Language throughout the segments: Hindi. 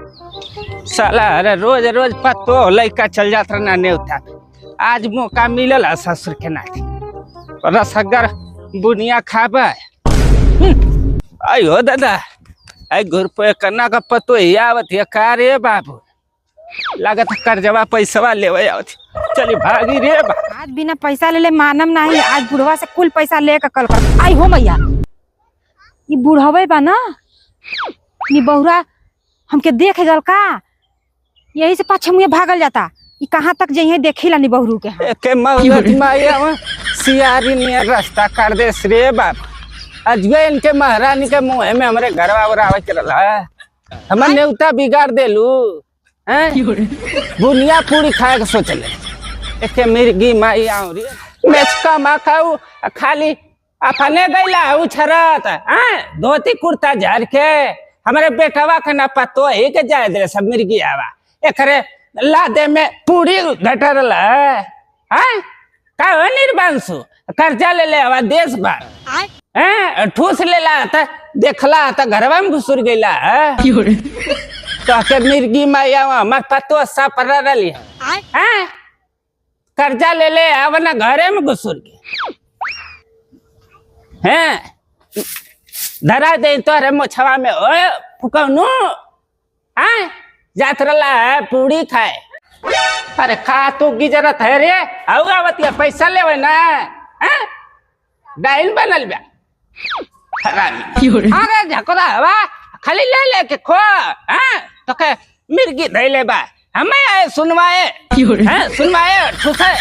साला अरे रोज रोज पतो लड़का चल जात रहा नेवता। आज मौका मिलल ससुर के नाती रसगर बुनिया खाबे। अयो दादा आई घर पे कन्ना का पतो आवत है का रे बाबू लागत कर्जवा पैसा लेवे आवत चली भागी रे बा। आज बिना पैसा ले मानम नहीं। आज बुढ़वा से कुल पैसा लेकर कल कर आई हो मैया। ये बुढ़वे बा ना नी बहुरा हमके देख गल का यही से पाछे मुझे भागल जाता। ये कहाँ तक जइए देखिला नी बहुरू के मौलत माया सियारी ने रास्ता कर दे रे बाप। अजगे इनके महारानी के मुँह में हमारे घर आवे चला हमारे नेवता बिगाड़ देलू हैं। बुनिया पूरी खाए के सोचले एक मिर्गी माई आऊ रे मेचका मा खाऊ खाली अपने गैला उछरत हैं धोती कुर्ता झाड़ के हमारे बेटवा के ना पतो ही के जाए दे सब मिर्गी आवा एकरे लादे में पूरी घटरल है का निर्बांसु कर्जा ले आवा देश भर हैं ठूस लेला त देखला त घरवा में घुसुर गइला तो के मिर्गी माया मत पतो सा पर रली हैं कर्जा ले आवा ना घरे में घुसुर गए हैं धरा दे तोरे मोछवा में ओए फुकौनु हैं जात रला है पूरी खाए। अरे खा तो की जरूरत है रे आऊ आवतिया पैसा लेवे ना हैं डाइन बनल बा हरामी। अरे झकोरा हवा खाली ले के खो हैं तो के मिर्गी धैले बा हमें आए सुनवाए हैं सुनवाए ठुसे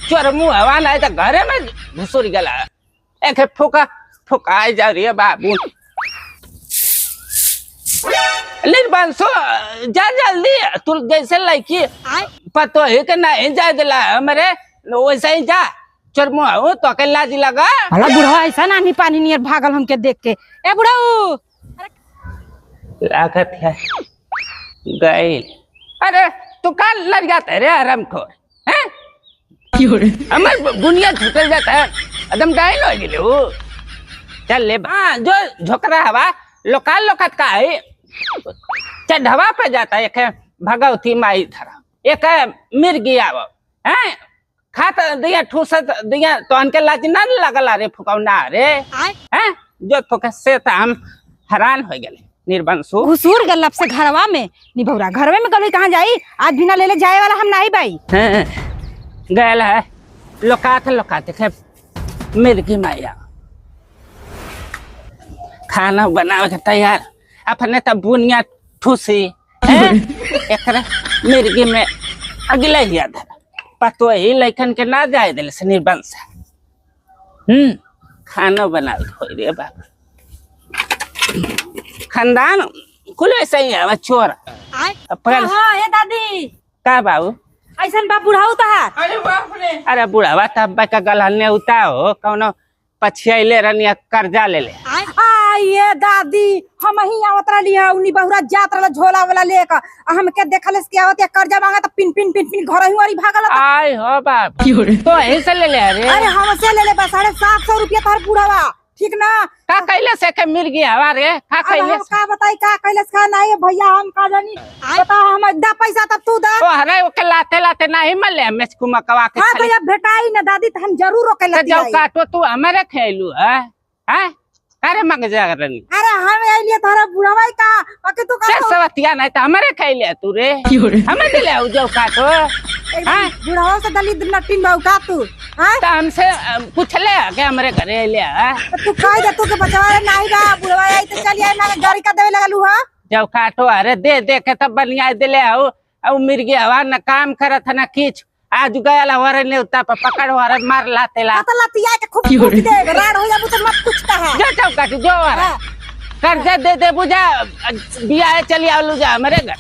चोर मुंह हवा ना तो घरे में घुसुर गला एक फुकाई जा रही है बाबू। निर्बांसो जा जल्दी तू जैसे लड़की पतो है कि नहीं जा दिला हमारे वैसे ही जा चोर मुँह तो के लाज लगा। भला बुढ़वा ऐसा ना नहीं पानी नियर भागल हमके देख के ए बुढ़ऊ लागत है गई। अरे तू का लड़ जाता है रे आरामखोर हैं हमार बुनिया छूटल जाता है एकदम डाइन हो गई चल ले हाँ जो झोकरा हवा लोकाल लोकत का है चढ़वा पे जाता है एक भगवती माई धरा एक मिर्गी आवो हैं खात दिया ठूसत दिया तो अनके लाज ना लगला रे फुकौना रे हैं जो फुक से त हम हैरान हो गए निर्बंसु घुसूर गल्लब से घरवा में निभौरा घरवे में गली कहाँ जाई आज बिना ले जाए वाला हम नहीं भाई गैल है लोकात खे मिर्गी माया खाना बनावे के तैयार अपने तब बुनिया ठूसी एक मिर्गी में अगले ही आधा पतो ही लैकन के ना जाए दिल से निर्बंस खाना बनावे हो रे बाबा खानदान कुल ऐसा ही है चोर ये दादी का बाबू ऐसा बाप बुढ़ाऊ तहार अरे बाप रे अरे बुढ़ावा तब का गलहन ने उता हो कौनो पछियाले रनिया कर्जा ले ये दादी हम ही आवत रही है उनी बहुरा जात रहा झोला वाला लेकर हम के देखले से आवत है कर्जा मांगा तो पिन पिन पिन पिन घर ही वाली भागल आय हो बाप तो ऐसे ले अरे अरे हमसे ले बस 750 रुपया तार बुढ़ावा ठीक ना का कैले से के मिल गया हवा रे का कैले का बताई का कैले से नहीं भैया हम का जानी बता हम दा पैसा तब तू दा तो हरे ओके लाते नहीं मले मैच कुमकवा के हां भैया भेटाई ना दादी तो हम जरूर ओके लाती जाओ काटो तू हमारे खेलू है अरे मंग जा रनी अरे हम आइलिए तारा बुढ़ावाई का ओके तू का सवतिया नहीं तो हमारे खेले तू रे हमें दिले जाओ काटो बुढ़ावा से दलित नटिन बाऊ का तू तो हमसे पूछ ले के हमारे घरे ले तू कह दे तू के बचवा नहीं बा बुढ़वा आई तो चलिए ना गाड़ी का देवे लगलू हां जाओ काटो अरे दे के तब बनिया दिले आओ मिर्गी हवा न काम करत ना किछ आज गया वारे ने उता पर पकड़ वारे मार लाते ला तो लतिया के खूब फूट दे राड हो जाबू तो मत कुछ कहा जा काटो जो वारे कर्जा दे बुझा बिया चली आवलू जा हमारे घर